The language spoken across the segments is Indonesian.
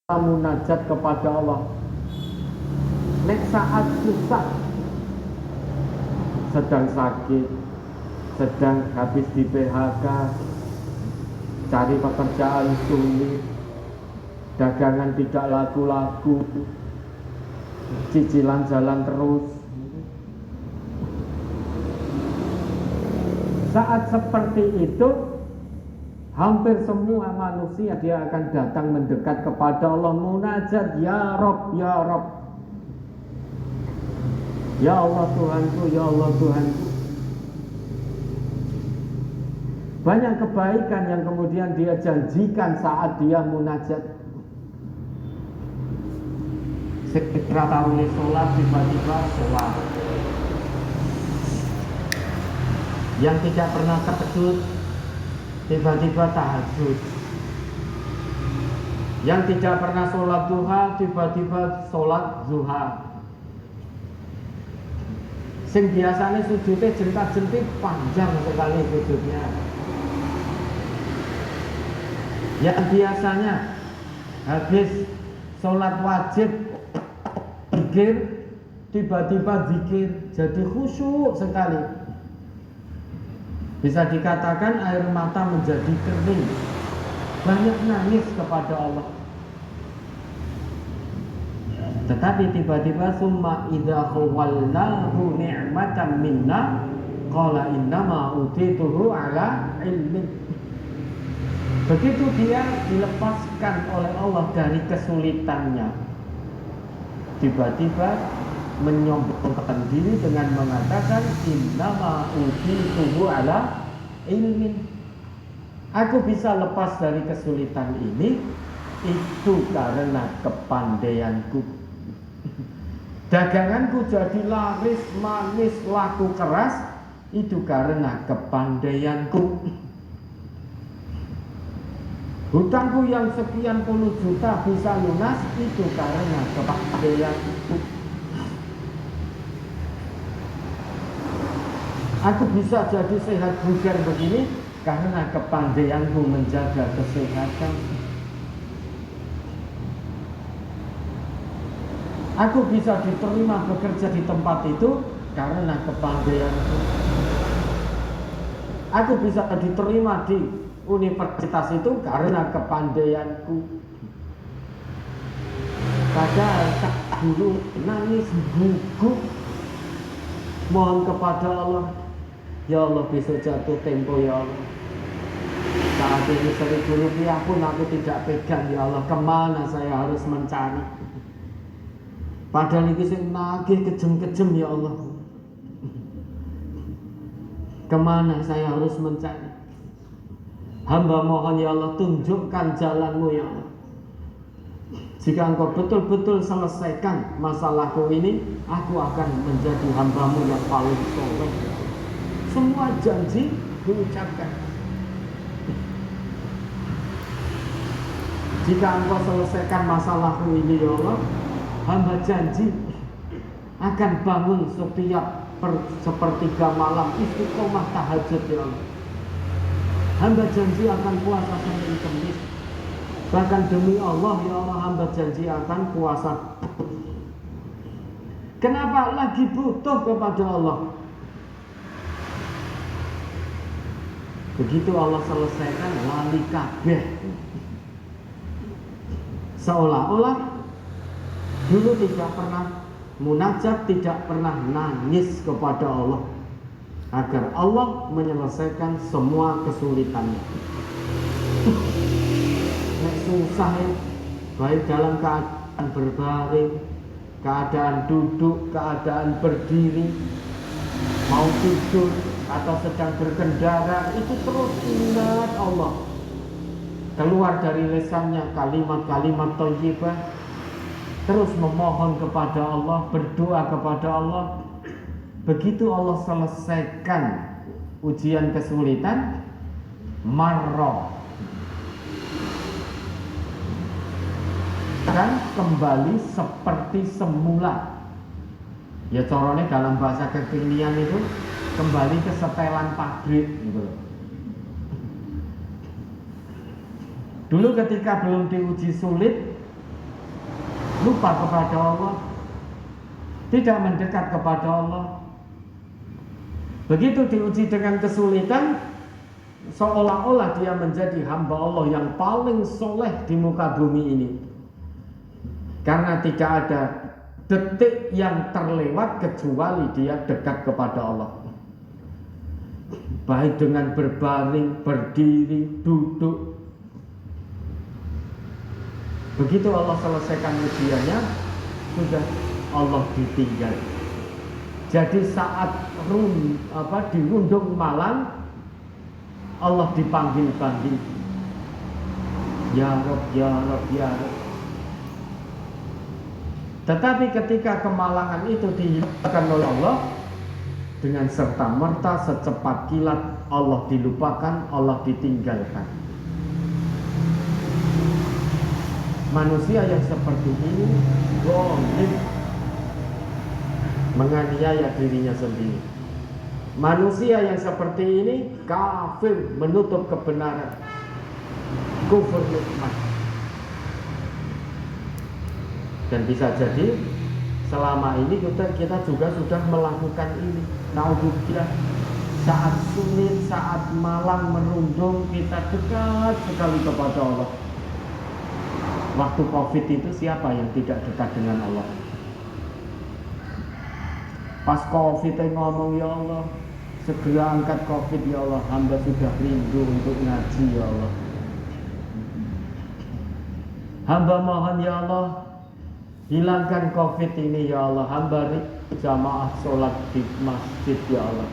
munajat kepada Allah. Nek saat susah, sedang sakit, sedang habis di PHK, cari pekerjaan sulit, dagangan tidak laku-laku, cicilan jalan terus. Saat seperti itu, hampir semua manusia dia akan datang mendekat kepada Allah, munajat, ya Rob, ya Rob, ya Allah Tuhanku, ya Allah Tuhanku. Banyak kebaikan yang kemudian dia janjikan saat dia munajat. Sekira tahu sholat, tiba-tiba sholat. Yang tidak pernah terkejut, tiba-tiba tahajud. Yang tidak pernah sholat duha, tiba-tiba sholat zuha. Sing biasanya sujudnya jentak-jentik, panjang sekali sujudnya. Yang biasanya habis sholat wajib zikir, tiba-tiba zikir jadi khusyuk sekali. Bisa dikatakan air mata menjadi kering, banyak nangis kepada Allah. Tetapi tiba-tiba summa idza khawalnahu ni'matan minna qala innama utituhu ala ilmin. Begitu dia dilepaskan oleh Allah dari kesulitannya, tiba-tiba menyombongkan diri dengan mengatakan innama utituhu ala ilmin. Aku bisa lepas dari kesulitan ini itu karena kepandaianku. Daganganku jadi laris manis laku keras itu karena kepandaianku. Hutangku yang sekian puluh juta bisa lunas itu karena kepandaianku. Aku bisa jadi sehat bugar begini karena kepandaianku menjaga kesehatan. Aku bisa diterima bekerja di tempat itu karena kepandaianku. Aku bisa diterima di universitas itu karena kepandaianku. Padahal dulu nangis gugup mohon kepada Allah, ya Allah besok jatuh tempo ya Allah. Saat ini 1.000 rupiah pun aku tidak pegang ya Allah, kemana saya harus mencari? Padahal ini saya nagih kejem-kejem ya Allah, kemana saya harus mencari? Hamba mohon ya Allah, tunjukkan jalanmu ya Allah. Jika engkau betul-betul selesaikan masalahku ini, aku akan menjadi hambamu yang paling soleh. Semua janji diucapkan. Jika engkau selesaikan masalahku ini ya Allah, hamba janji akan bangun setiap sepertiga malam istiqomah tahajud ya Allah. Hamba janji akan puasa Senin Kamis. Bahkan demi Allah ya Allah, hamba janji akan puasa. Kenapa lagi butuh kepada Allah? Begitu Allah selesaikan lali kabeh. Seolah-olah dulu tidak pernah munajat, tidak pernah nangis kepada Allah agar Allah menyelesaikan semua kesulitannya. Susah ya, baik dalam keadaan berbaring, keadaan duduk, keadaan berdiri, mau tidur atau sedang berkendara, itu terus ingat Allah. Keluar dari lisannya kalimat-kalimat thayyibah, terus memohon kepada Allah, berdoa kepada Allah. Begitu Allah selesaikan ujian kesulitan, marrah, dan kembali seperti semula. Ya corone dalam bahasa kekinian itu kembali ke setelan pabrik gitu. Dulu ketika belum diuji sulit, lupa kepada Allah, tidak mendekat kepada Allah. Begitu diuji dengan kesulitan, seolah-olah dia menjadi hamba Allah yang paling soleh di muka bumi ini. Karena tidak ada detik yang terlewat kecuali dia dekat kepada Allah. Baik dengan berbaring, berdiri, duduk. Begitu Allah selesaikan ujiannya, sudah Allah ditinggal. Jadi saat dirundung malam, Allah dipanggil-panggil, Ya Rabb, Ya Rabb, Ya Rabb. Tetapi ketika kemalangan itu dihilangkan oleh Allah, dengan serta-merta secepat kilat Allah dilupakan, Allah ditinggalkan. Manusia yang seperti ini zalim, menganiaya dirinya sendiri. Manusia yang seperti ini kafir, menutup kebenaran, kufur nikmat. Dan bisa jadi selama ini kita juga sudah melakukan ini. Naudzubillah, saat sulit, saat malang merundung, kita dekat sekali kepada Allah. Waktu Covid itu siapa yang tidak dekat dengan Allah? Pas Covid ngomong, Ya Allah, segera angkat Covid, Ya Allah, hamba sudah rindu untuk ngaji, Ya Allah. Hamba mohon, Ya Allah, hilangkan Covid ini, Ya Allah. Hamba jamaah sholat di masjid, Ya Allah.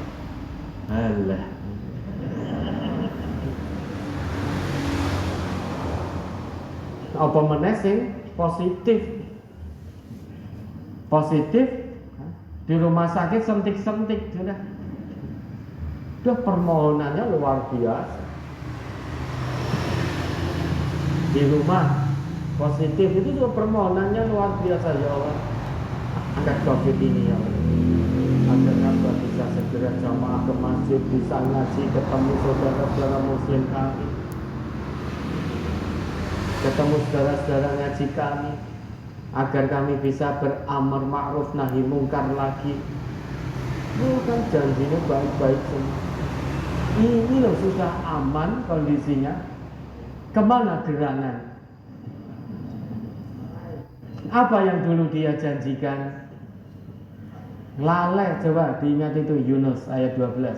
Alah. Apa menasing positif di rumah sakit sentik-sentik sudah. Permohonannya luar biasa. Di rumah positif itu juga permohonannya luar biasa, Ya Allah. Angkat Covid ini, Ya Allah. Agar hamba bisa segera jamaah ke masjid, bisa ngaji, ketemu saudara-saudara muslim kami, ketemu saudara-saudara ngaji kami, agar kami bisa beramar ma'ruf nahi mungkar lagi. Kan janjinya baik-baik semua. Ini loh sudah aman kondisinya. Kemana gerangan? Apa yang dulu dia janjikan? Lalai, coba diingat itu Yunus ayat 12.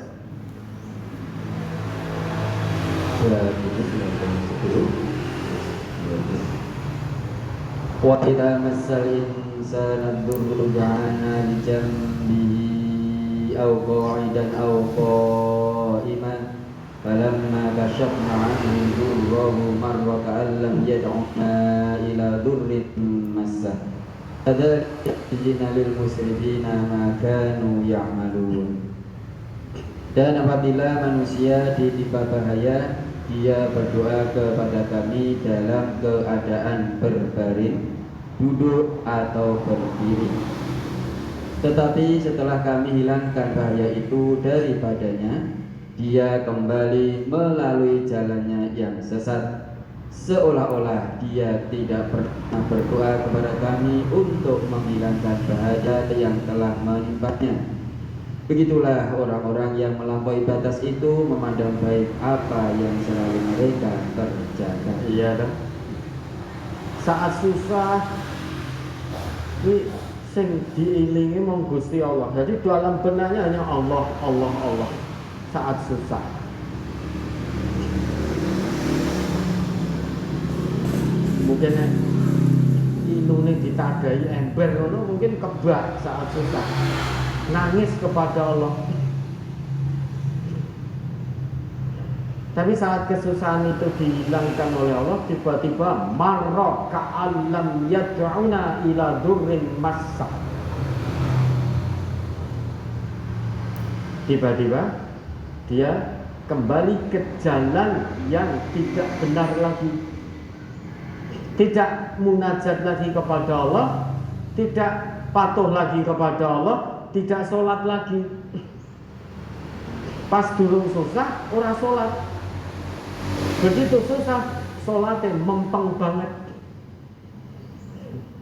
Wa idza massal insana ad-durru da'ana li janbihi aw qa'idan aw qa'iman falamma kashafna 'anhu durrahu marra ka'an lam yad'una ila durrin massah kadzalika lil musrifina ma kanu ya'malun. Dan apabila manusia ditimpa bahaya, dia berdoa kepada kami dalam keadaan berbaring, duduk atau berdiri. Tetapi setelah kami hilangkan bahaya itu daripadanya, dia kembali melalui jalannya yang sesat, seolah-olah dia tidak pernah berdoa kepada kami untuk menghilangkan bahaya yang telah menimpanya. Begitulah orang-orang yang melampaui batas itu memandang baik apa yang selalu mereka kerjakan. Iya kan? Saat susah, ini sing diilingi mong Gusti Allah. Jadi dalam benaknya hanya Allah, Allah, Allah. Saat susah. Mungkin ilune ditadai ember, mungkin kebak saat susah. Nangis kepada Allah. Tapi saat kesusahan itu dihilangkan oleh Allah, tiba-tiba marra ka'allam yad'una ila durrin massa. Tiba-tiba dia kembali ke jalan yang tidak benar lagi. Tidak munajat lagi kepada Allah, tidak patuh lagi kepada Allah, tidak sholat lagi. Pas durung susah, ora sholat. Begitu susah, sholatnya mempeng banget.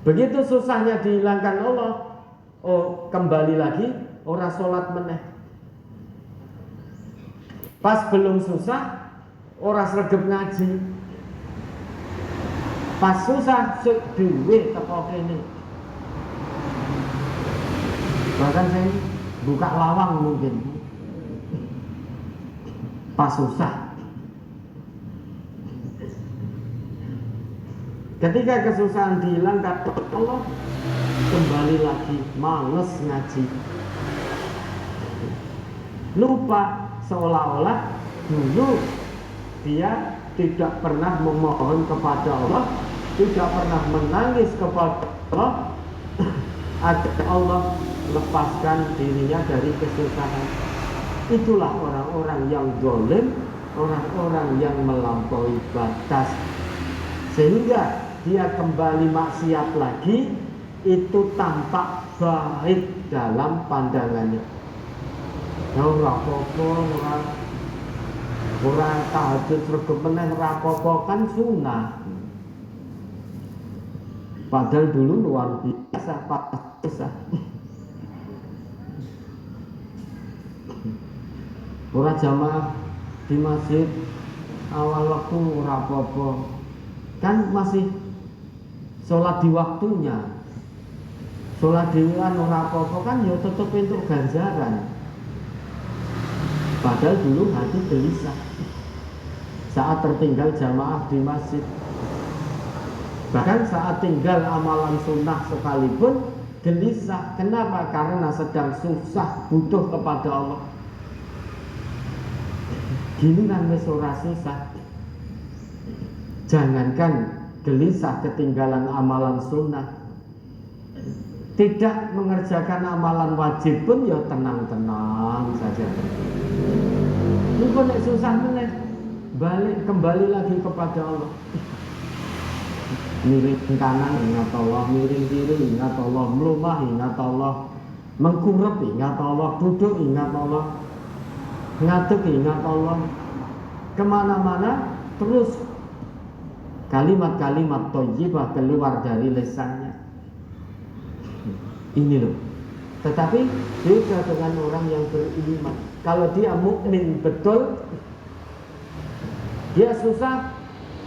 Begitu susahnya dihilangkan Allah, oh kembali lagi ora sholat meneh. Pas belum susah, ora sregep ngaji. Pas susah, sik duwe teko kene. Bahkan saya buka lawang mungkin. Pas susah. Ketika kesusahan dihilangkan Allah, kembali lagi males ngaji. Lupa seolah-olah dulu dia tidak pernah memohon kepada Allah, tidak pernah menangis kepada Allah agar Allah lepaskan dirinya dari kesusahan. Itulah orang-orang yang zalim, orang-orang yang melampaui batas, sehingga dia kembali maksiat lagi, itu tampak baik dalam pandangannya. Ora apa-apa, ora tahajud sregep meneh ora apa-apa, kan sunah. Padahal dulu luar biasa susah. Ora jamaah di masjid awal waktu ora apa-apa, kan masih sholat di waktunya. Sholat dewan ora apa-apa kan ya tetep entuk ganjaran. Padahal dulu hati gelisah saat tertinggal jamaah di masjid. Bahkan saat tinggal amalan sunnah sekalipun gelisah. Kenapa? Karena sedang susah, butuh kepada Allah. Giliran wis ora susah, jangankan gelisah ketinggalan amalan sunnah, tidak mengerjakan amalan wajib pun ya tenang-tenang saja. Ini kok nek susah meneh, balik kembali lagi kepada Allah. Miring kanan ingat Allah, miring kiri ingat Allah, melumah ingat Allah, mengkurep ingat Allah, duduk ingat Allah, ngadeg ingat Allah. Kemana-mana terus kalimat-kalimat thayyibah keluar dari lisannya. Ini loh. Tetapi beda dengan orang yang beriman. Kalau dia mukmin betul, dia susah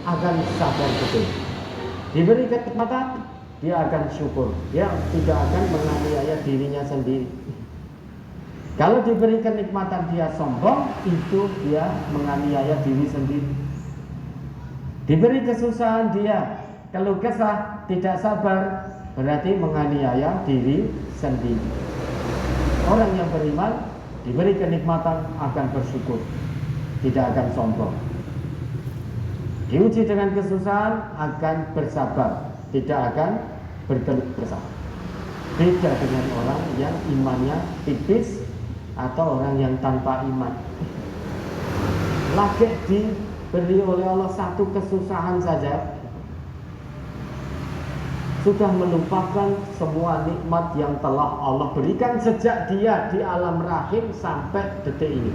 akan sabar betul. Diberi kenikmatan, dia akan syukur. Dia tidak akan menganiaya dirinya sendiri. Kalau diberi kenikmatan dia sombong, itu dia menganiaya diri sendiri. Diberi kesusahan dia keluh kesah, tidak sabar, berarti menganiaya diri sendiri. Orang yang beriman diberi kenikmatan akan bersyukur, tidak akan sombong. Diuji dengan kesusahan akan bersabar, tidak akan berkeluh kesah. Beda dengan orang yang imannya tipis atau orang yang tanpa iman. Lagi diberi oleh Allah satu kesusahan saja, sudah melupakan semua nikmat yang telah Allah berikan sejak dia di alam rahim sampai detik ini.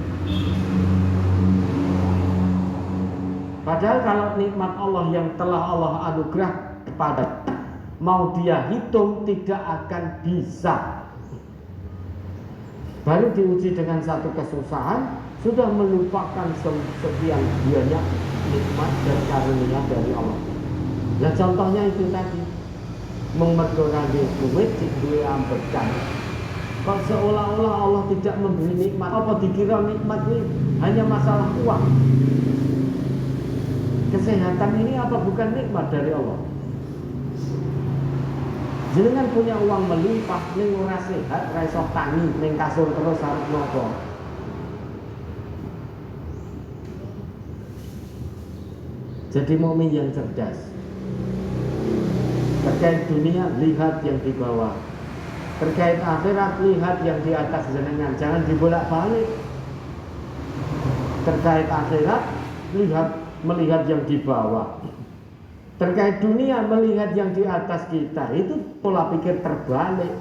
Padahal kalau nikmat Allah yang telah Allah anugerah kepada, mau dia hitung tidak akan bisa. Baru diuji dengan satu kesusahan, sudah melupakan sekian banyak nikmat dan karunia dari Allah. Nah contohnya itu tadi, mengerjakan duit di duit ambekan. Kok seolah-olah Allah tidak memberi nikmat. Apa dikira nikmat ini hanya masalah uang? Kesehatan ini apa bukan nikmat dari Allah? Jenengan punya uang melimpah, ning ora sehat, ora iso tangi, ning kasur terus arep nopo. Jadi mukmin yang cerdas. Terkait dunia, lihat yang di bawah. Terkait akhirat, lihat yang di atas jenengan. Jangan dibolak-balik. Terkait akhirat, melihat yang di bawah. Terkait dunia, melihat yang di atas kita. Itu pola pikir terbalik.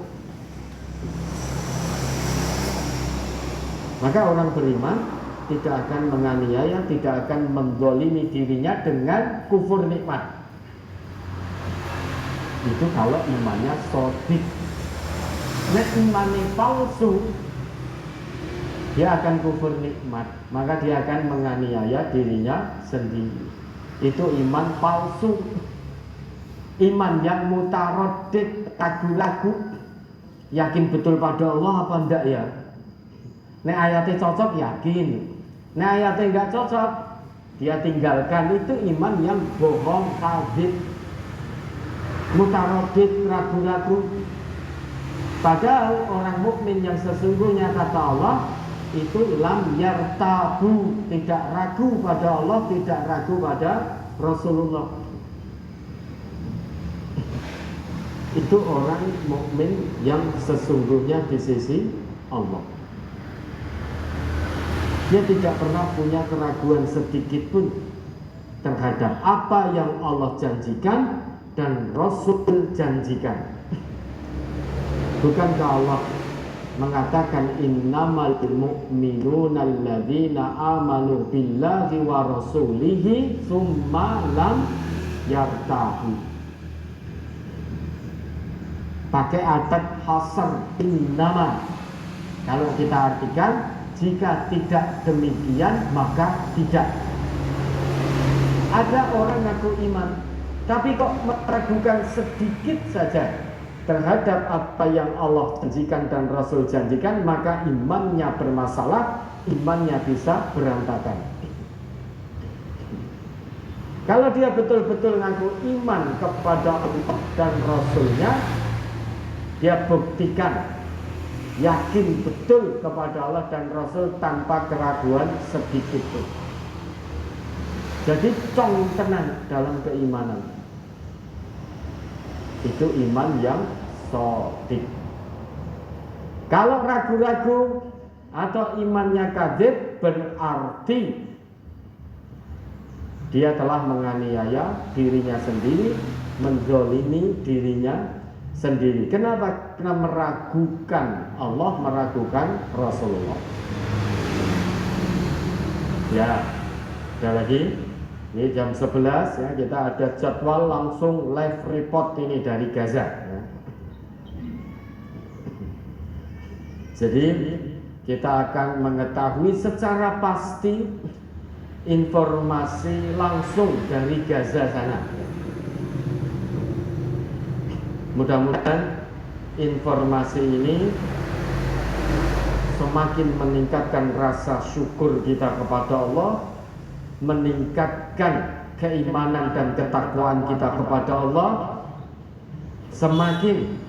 Maka orang beriman tidak akan menganiaya, tidak akan menzalimi dirinya dengan kufur nikmat. Itu kalau imannya sodik. Nek imannya palsu, dia akan kufur nikmat, maka dia akan menganiaya dirinya sendiri. Itu iman palsu. Iman yang mutarodid, ragu-ragu, yakin betul pada Allah apa enggak ya? Nek ayatnya cocok yakin, nek ayatnya enggak cocok dia tinggalkan. Itu iman yang bohong, kadzib, mutarodid, ragu-ragu. Padahal orang mukmin yang sesungguhnya kata Allah itu lam yartabu, tidak ragu pada Allah, tidak ragu pada Rasulullah. Itu orang mukmin yang sesungguhnya di sisi Allah. Dia tidak pernah punya keraguan sedikit pun terhadap apa yang Allah janjikan dan Rasul janjikan. Bukankah Allah mengatakan innamal mu'minuna alladzina amanu billahi wa rasulihi tsumma lam yartabu. Pakai adat hasr innama. Kalau kita artikan, jika tidak demikian maka tidak. Ada orang ngaku iman, tapi kok meragukan sedikit saja terhadap apa yang Allah janjikan dan Rasul janjikan, maka imannya bermasalah, imannya bisa berantakan. Kalau dia betul-betul ngaku iman kepada Allah dan Rasulnya, dia buktikan yakin betul kepada Allah dan Rasul tanpa keraguan sedikit pun. Jadi cong tenan dalam keimanan. Itu iman yang shadiq. Kalau ragu-ragu atau imannya kadzib, berarti dia telah menganiaya dirinya sendiri, menzalimi dirinya sendiri. Kenapa? Karena meragukan Allah, meragukan Rasulullah. Ya, ada lagi. Ini jam 11 ya, kita ada jadwal langsung live report ini dari Gaza ya. Jadi kita akan mengetahui secara pasti informasi langsung dari Gaza sana. Mudah-mudahan informasi ini semakin meningkatkan rasa syukur kita kepada Allah, meningkatkan keimanan dan ketakwaan kita kepada Allah, semakin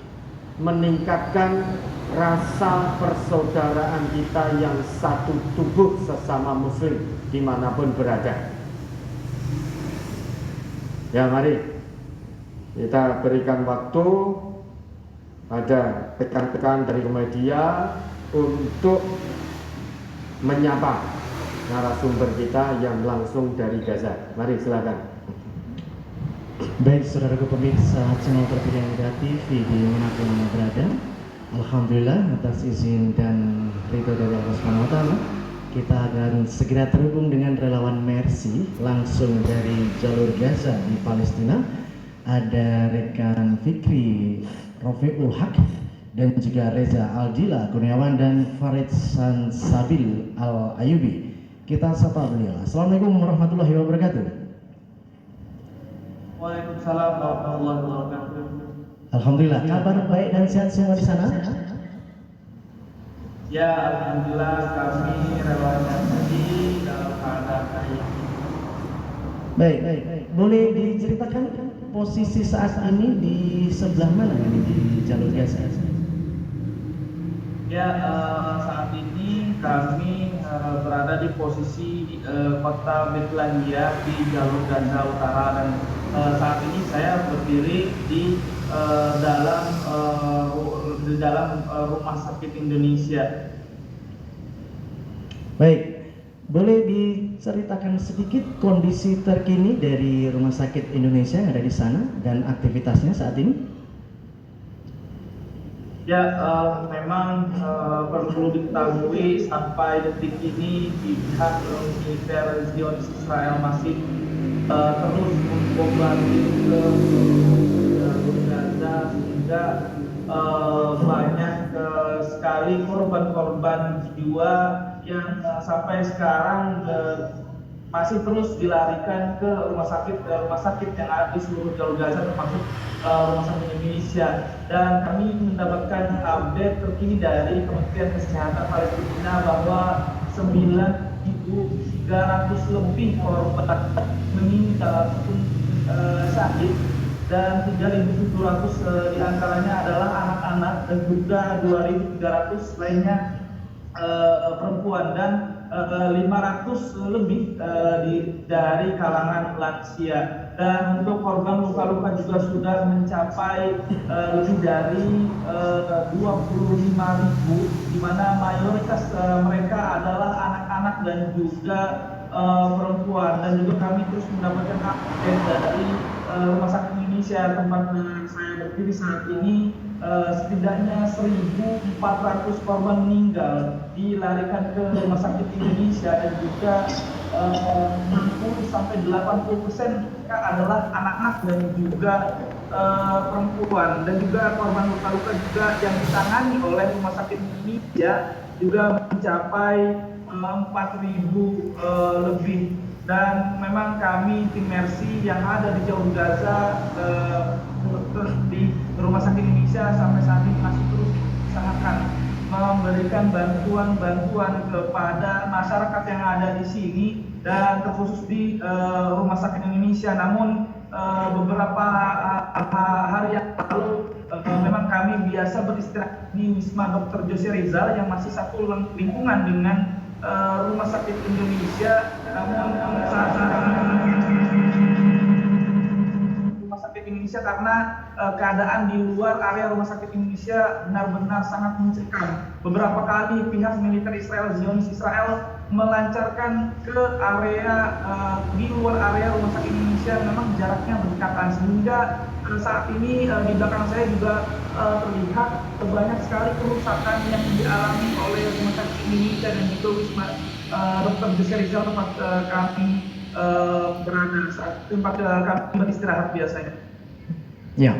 meningkatkan rasa persaudaraan kita yang satu tubuh sesama muslim dimanapun berada. Ya, mari kita berikan waktu pada rekan-rekan dari media untuk menyapa narasumber kita yang langsung dari Gaza. Mari silakan. Baik, saudaraku pemirsa channel Terpilih Media TV di manapun Anda berada, alhamdulillah atas izin dan ridho dari Allah Subhanahu wa taala, kita akan segera terhubung dengan relawan Mercy langsung dari jalur Gaza di Palestina. Ada rekan Fikri Rofiul Haq dan juga Reza Aldila Kurniawan dan Farid Sansabil Al Ayubi. Kita sapa beliau. Assalamualaikum warahmatullahi wabarakatuh. Waalaikumsalam warahmatullahi wabarakatuh. Alhamdulillah, kabar baik dan sehat semua di sana? Ya, alhamdulillah kami relawan tadi dalam keadaan baik. Baik. Boleh diceritakan posisi saat ini di sebelah mana ini di jalur Gaza? Ya, saat ini kami berada di posisi kota Bethlehem di jalur Gaza Utara, dan saat ini saya berdiri di dalam rumah sakit Indonesia. Baik, boleh diceritakan sedikit kondisi terkini dari rumah sakit Indonesia yang ada di sana dan aktivitasnya saat ini? Ya, memang perlu diketahui sampai detik ini pihak militer Zionis Israel masih terus membombardir ke jalur Gaza banyak sekali korban-korban jiwa yang sampai sekarang masih terus dilarikan ke rumah sakit yang ada di seluruh jalur Gaza, termasuk rumah sakit Indonesia. Dan kami mendapatkan update terkini dari Kementerian Kesehatan Palestina bahwa 9.300 lebih korban meninggal ataupun syahid, dan 3.700 diantaranya adalah anak-anak, dan juga 2.300 lainnya perempuan, dan 500 lebih dari kalangan lansia. Dan untuk korban luka-luka juga sudah mencapai lebih dari 25.000, di mana mayoritas mereka adalah anak-anak dan juga perempuan. Dan juga kami terus mendapatkan update dari Rumah Sakit Indonesia tempat saya berdiri saat ini. Setidaknya 1.400 korban meninggal dilarikan ke Rumah Sakit Indonesia, dan juga 60-80% mereka adalah anak-anak dan juga perempuan. Dan juga korban luka-luka juga yang ditangani oleh Rumah Sakit Indonesia juga mencapai 4.000 lebih. Dan memang kami tim Mercy yang ada di jalur Gaza di Rumah Sakit Indonesia sampai saat ini masih terus usahakan memberikan bantuan-bantuan kepada masyarakat yang ada di sini, dan terkhusus di Rumah Sakit Indonesia. Namun beberapa hari yang lalu memang kami biasa beristirahat di Wisma Dr. Jose Rizal yang masih satu lingkungan dengan Rumah Sakit Indonesia. Namun saat Rumah Sakit Indonesia, karena keadaan di luar area Rumah Sakit Indonesia benar-benar sangat mencekam. Beberapa kali pihak militer Zionis Israel melancarkan ke area di luar area Rumah Sakit Indonesia, memang jaraknya berdekatan, sehingga saat ini di belakang saya juga terlihat banyak sekali kerusakan yang dialami oleh Rumah Sakit Indonesia dan juga Wisma Dr. Jose Rizal tempat kami berada saat tempat kami beristirahat biasanya. Ya,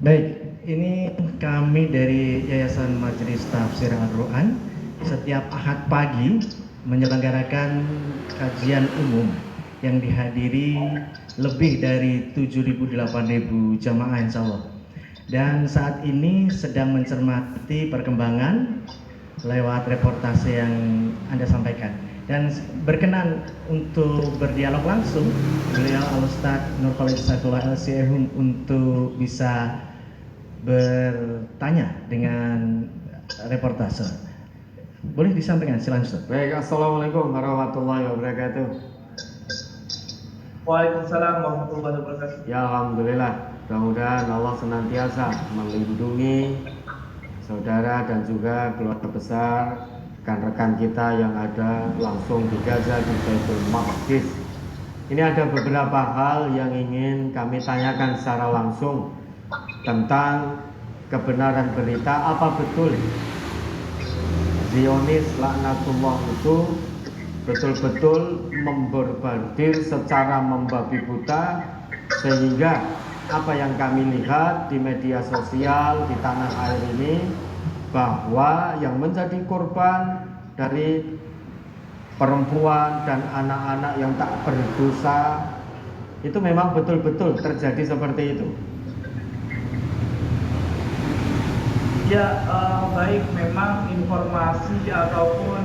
baik. Ini kami dari Yayasan Majelis Tafsir Al-Quran setiap Ahad pagi menyelenggarakan kajian umum yang dihadiri lebih dari 7.000-8.000 jamaah insya Allah. Dan saat ini sedang mencermati perkembangan lewat reportase yang Anda sampaikan. Dan berkenan untuk berdialog langsung beliau Al-Ustaz Nur Khalid Saifullah LCM untuk bisa bertanya dengan reportase. Boleh disampaikan, silakan Ustaz. Baik, assalamualaikum warahmatullahi wabarakatuh. Waalaikumsalam warahmatullahi wabarakatuh. Ya alhamdulillah, mudah-mudahan Allah senantiasa melindungi saudara dan juga keluarga besar rekan-rekan kita yang ada langsung di Gaza, di Baitul Maqdis. Ini ada beberapa hal yang ingin kami tanyakan secara langsung tentang kebenaran berita. Apa betul Zionis laknatullah itu betul-betul memborbardir secara membabi buta, sehingga apa yang kami lihat di media sosial di tanah air ini, bahwa yang menjadi korban dari perempuan dan anak-anak yang tak berdosa itu memang betul-betul terjadi seperti itu. Ya, baik, memang informasi ataupun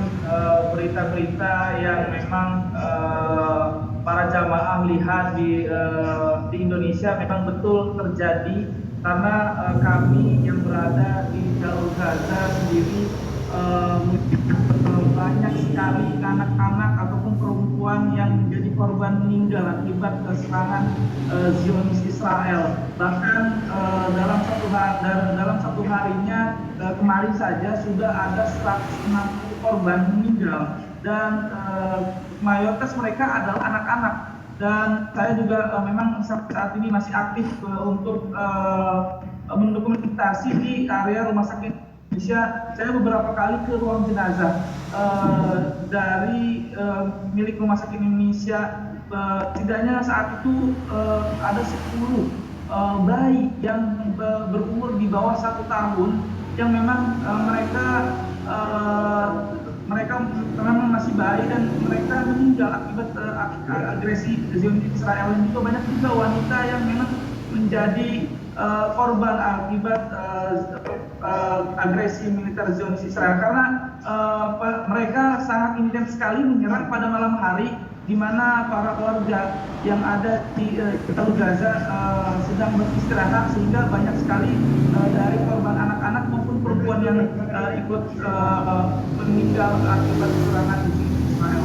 berita-berita yang memang para jamaah lihat di Indonesia memang betul terjadi, karena kami yang berada di jalur Gaza sendiri banyak sekali anak-anak ataupun perempuan yang menjadi korban meninggal akibat serangan Zionis Israel. Bahkan dalam satu harinya kemarin saja sudah ada 160 korban meninggal, dan mayoritas mereka adalah anak-anak. Dan saya juga memang saat ini masih aktif untuk mendokumentasi di area Rumah Sakit Indonesia. Saya beberapa kali ke ruang jenazah dari milik Rumah Sakit Indonesia. Setidaknya saat itu ada 10 bayi yang berumur di bawah 1 tahun yang memang mereka memang masih bayi dan mereka meninggal akibat agresi Zionis Israel, dan juga banyak juga wanita yang memang menjadi korban akibat agresi militer Zionis Israel, karena mereka sangat intens sekali menyerang pada malam hari, di mana para warga yang ada di jalur Gaza sedang beristirahat, sehingga banyak sekali dari korban anak-anak maupun perempuan yang ikut meninggal akibat serangan Israel.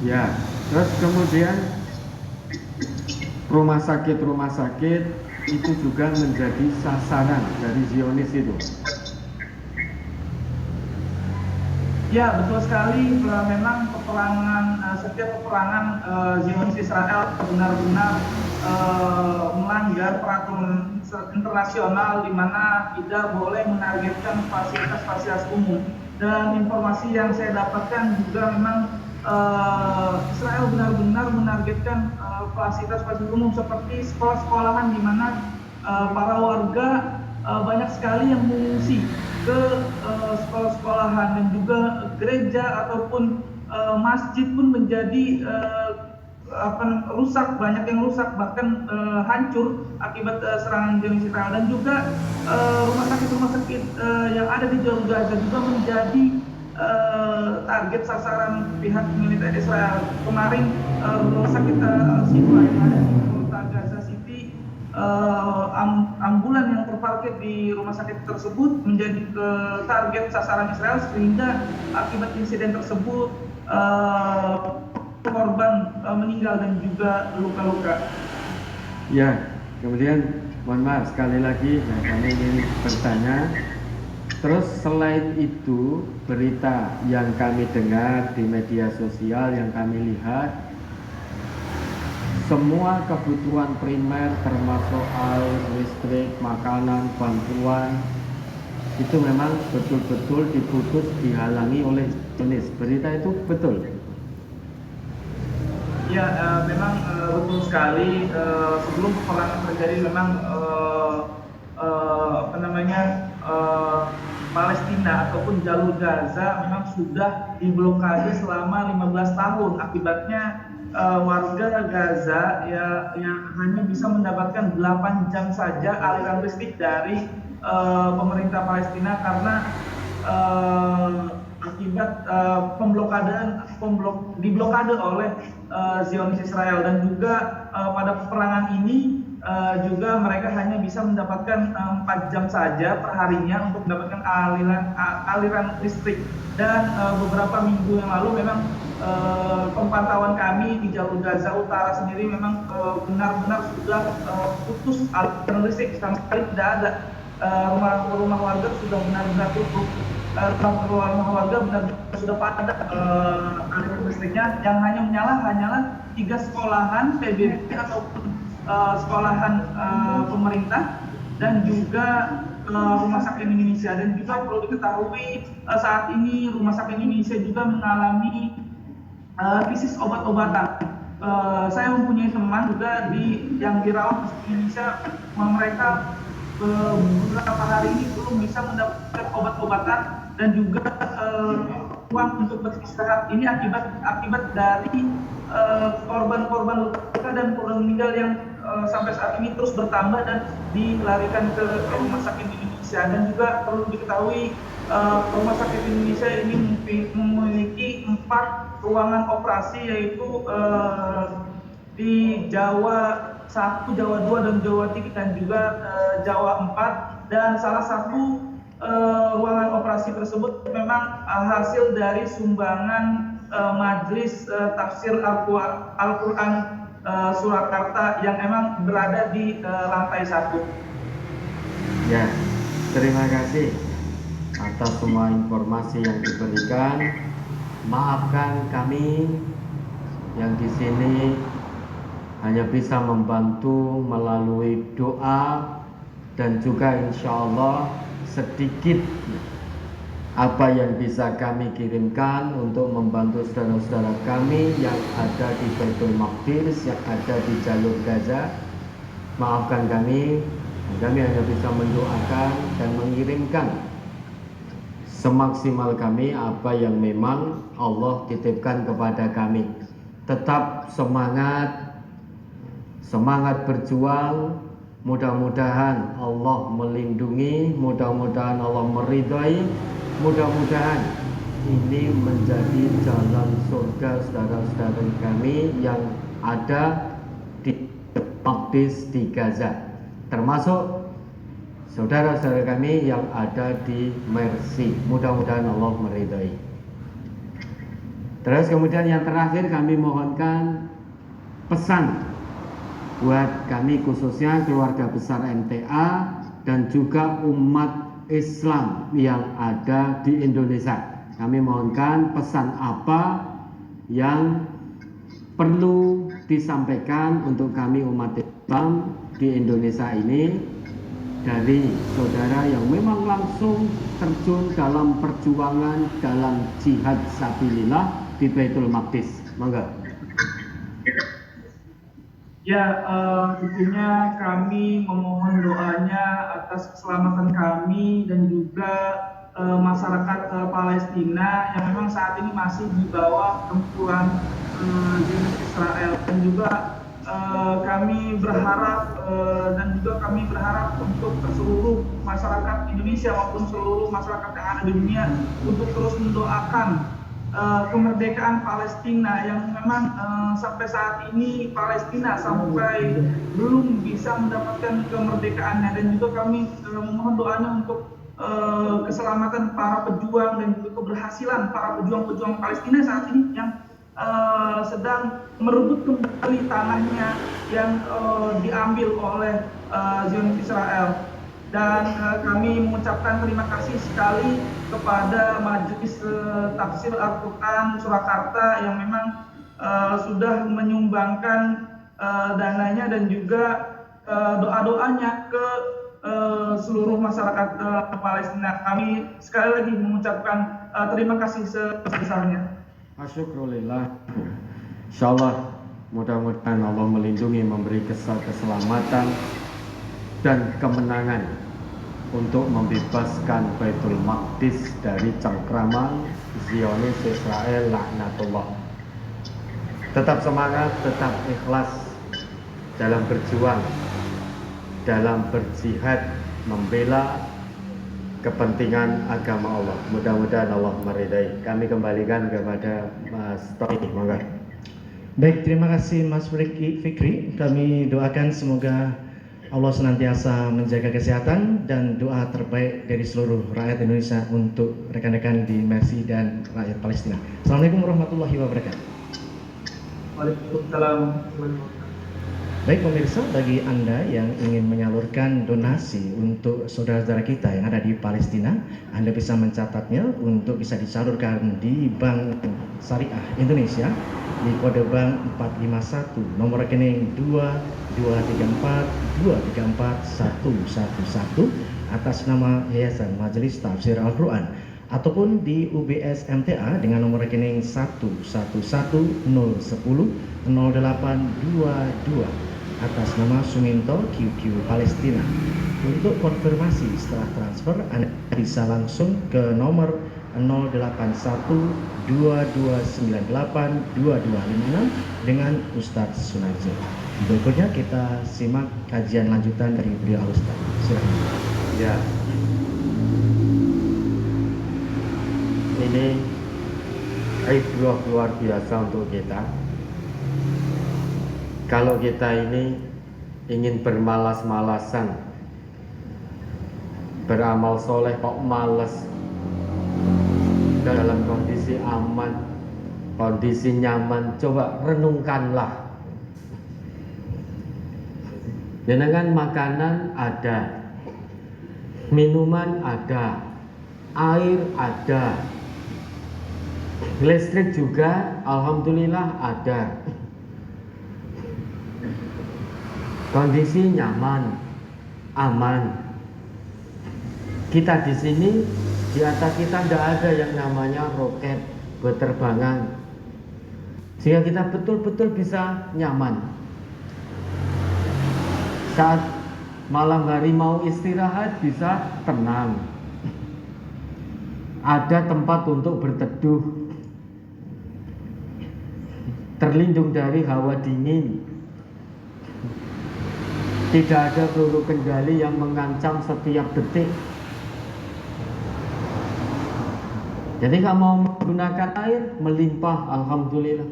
Ya, terus kemudian rumah sakit itu juga menjadi sasaran dari Zionis itu. Ya, betul sekali. Memang setiap peperangan Zionis Israel benar-benar melanggar peraturan internasional, di mana tidak boleh menargetkan fasilitas-fasilitas umum. Dan informasi yang saya dapatkan juga memang Israel benar-benar menargetkan fasilitas-fasilitas umum seperti sekolah-sekolahan, di mana para warga banyak sekali yang mengungsi ke sekolah-sekolahan, dan juga gereja ataupun masjid pun menjadi rusak, banyak yang rusak, bahkan hancur akibat serangan Zionis Israel. Dan juga rumah sakit yang ada di jalur Gaza juga menjadi target sasaran pihak militer Israel. Kemarin rumah sakit Al-Shifa yang ada di kota Gaza City, ambulan yang terparkir di rumah sakit tersebut menjadi target sasaran Israel, sehingga akibat insiden tersebut korban meninggal dan juga luka-luka. Ya, kemudian mohon maaf sekali lagi, kami ingin bertanya. Terus selain itu, berita yang kami dengar di media sosial, yang kami lihat, semua kebutuhan primer termasuk air, listrik, makanan, bantuan itu memang betul-betul diputus, dihalangi oleh Zionis. Berita itu betul? Ya, memang betul sekali. Sebelum peperangan terjadi memang Palestina ataupun jalur Gaza memang sudah diblokade selama 15 tahun. Akibatnya warga Gaza yang hanya bisa mendapatkan 8 jam saja aliran listrik dari pemerintah Palestina, karena akibat diblokade oleh Zionis Israel. Dan juga pada peperangan ini juga mereka hanya bisa mendapatkan 4 jam saja perharinya untuk mendapatkan aliran listrik. Dan beberapa minggu yang lalu memang pemantauan kami di jalur Gaza Utara sendiri memang benar-benar sudah putus aliran listrik, sama sekali tidak ada. Rumah warga sudah benar-benar tutup. Rumah warga benar-benar sudah padat aliran listriknya. Yang hanya menyala hanyalah 3 sekolahan PBB ataupun sekolahan pemerintah, dan juga Rumah Sakit Indonesia. Dan juga perlu diketahui saat ini Rumah Sakit Indonesia juga mengalami krisis obat-obatan. Saya mempunyai teman juga yang dirawat di Indonesia, mereka beberapa hari ini belum bisa mendapatkan obat-obatan dan juga uang untuk beristirahat. Ini akibat dari korban-korban luka dan korban meninggal yang sampai saat ini terus bertambah dan dilarikan ke Rumah Sakit Indonesia. Dan juga perlu diketahui Rumah Sakit Indonesia ini memiliki 4 ruangan operasi, yaitu di Jawa 1, Jawa 2, dan Jawa 3, dan juga Jawa 4. Dan salah satu ruangan operasi tersebut memang hasil dari sumbangan Majelis Tafsir Al-Quran Surakarta yang emang berada di lantai 1. Ya, terima kasih atas semua informasi yang diberikan. Maafkan kami yang di sini hanya bisa membantu melalui doa, dan juga insya Allah sedikit apa yang bisa kami kirimkan untuk membantu saudara-saudara kami yang ada di Baitul Maqdis, yang ada di jalur Gaza. Maafkan kami hanya bisa mendoakan dan mengirimkan semaksimal kami apa yang memang Allah titipkan kepada kami. Tetap semangat berjuang. Mudah-mudahan Allah melindungi, mudah-mudahan Allah meridhai, mudah-mudahan ini menjadi jalan surga saudara-saudara kami yang ada di Maqdis di Gaza, termasuk saudara-saudara kami yang ada di Mercy. Mudah-mudahan Allah meridhai. Terus kemudian yang terakhir kami mohonkan pesan buat kami khususnya keluarga besar MTA dan juga umat Islam yang ada di Indonesia. Kami mohonkan pesan apa yang perlu disampaikan untuk kami umat Islam di Indonesia ini dari saudara yang memang langsung terjun dalam perjuangan dalam jihad sabilillah di Baitul Maqdis. Monggo. Ya, tentunya kami memohon doanya atas keselamatan kami dan juga masyarakat Palestina yang memang saat ini masih di bawah gempuran Zionis Israel, dan juga kami berharap untuk seluruh masyarakat Indonesia maupun seluruh masyarakat yang ada di dunia untuk terus mendoakan kemerdekaan Palestina yang memang sampai saat ini Palestina sampai belum bisa mendapatkan kemerdekaannya, dan juga kami memohon doanya untuk keselamatan para pejuang dan juga keberhasilan para pejuang-pejuang Palestina saat ini yang sedang merebut kembali tanahnya yang diambil oleh Zionis Israel. Dan kami mengucapkan terima kasih sekali kepada Majelis Tafsir Al-Quran Surakarta yang memang sudah menyumbangkan dananya dan juga doa-doanya ke seluruh masyarakat Palestina. Kami sekali lagi mengucapkan terima kasih sebesar-besarnya. Asyukrulillah. Insyaallah mudah-mudahan Allah melindungi, memberi keselamatan dan kemenangan untuk membebaskan Baitul Maqdis dari cengkraman Zionis Israel laknatullah. Tetap semangat, tetap ikhlas dalam berjuang, dalam berjihad membela kepentingan agama Allah. Mudah-mudahan Allah meridai. Kami kembalikan kepada Mas Tony. Monggo. Baik, terima kasih Mas Fikri. Kami doakan semoga Allah senantiasa menjaga kesehatan dan doa terbaik dari seluruh rakyat Indonesia untuk rekan-rekan di Mercy dan rakyat Palestina. Assalamualaikum warahmatullahi wabarakatuh. Waalaikumsalam. Baik pemirsa, bagi Anda yang ingin menyalurkan donasi untuk saudara-saudara kita yang ada di Palestina, Anda bisa mencatatnya untuk bisa disalurkan di Bank Syariah Indonesia di kode bank 451, nomor rekening 2234234111 atas nama Yayasan Majelis Tafsir Al-Quran, ataupun di UBS MTA dengan nomor rekening 1101100822 atas nama Suminto QQ Palestina. Untuk konfirmasi setelah transfer, Anda bisa langsung ke nomor 0812298226 dengan Ustadz Sunarjo. Berikutnya kita simak kajian lanjutan dari beliau Ustadz. Silakan. Ya. Ini ibrah luar biasa untuk kita. Kalau kita ini ingin bermalas-malasan, beramal soleh kok malas, dalam kondisi aman, kondisi nyaman, coba renungkanlah. Dengan makanan ada, minuman ada, air ada, listrik juga alhamdulillah ada. Kondisi nyaman, aman. Kita di sini, di atas kita tidak ada yang namanya roket berterbangan, sehingga kita betul-betul bisa nyaman. Saat malam hari mau istirahat bisa tenang. Ada tempat untuk berteduh, terlindung dari hawa dingin. Tidak ada peluru kendali yang mengancam setiap detik. Jadi kalau mau menggunakan air melimpah, alhamdulillah.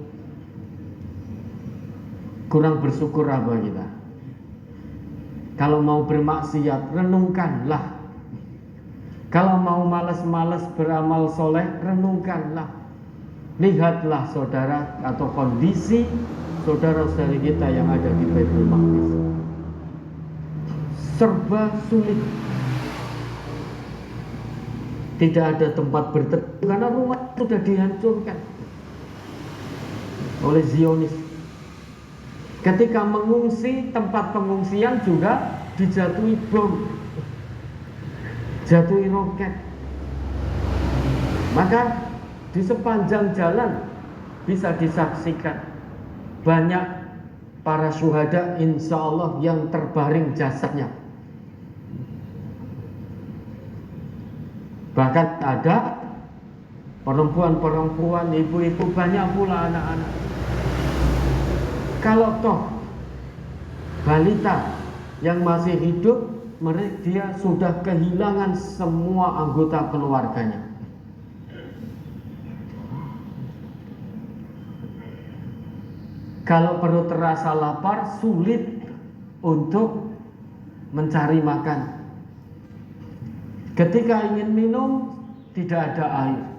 Kurang bersyukur apa kita? Kalau mau bermaksiat, renungkanlah. Kalau mau malas-malas beramal soleh, renungkanlah. Lihatlah saudara atau kondisi saudara-saudari kita yang ada di Baitul Maqdis. Serba sulit. Tidak ada tempat berteduh karena rumah sudah dihancurkan oleh Zionis. Ketika mengungsi, tempat pengungsian juga dijatuhi bom, jatuhi roket. Maka di sepanjang jalan bisa disaksikan banyak para syuhada insya Allah yang terbaring jasadnya. Bahkan ada perempuan-perempuan, ibu-ibu, banyak pula anak-anak. Kalau toh balita yang masih hidup, dia sudah kehilangan semua anggota keluarganya. Kalau perut terasa lapar, sulit untuk mencari makan. Ketika ingin minum, tidak ada air.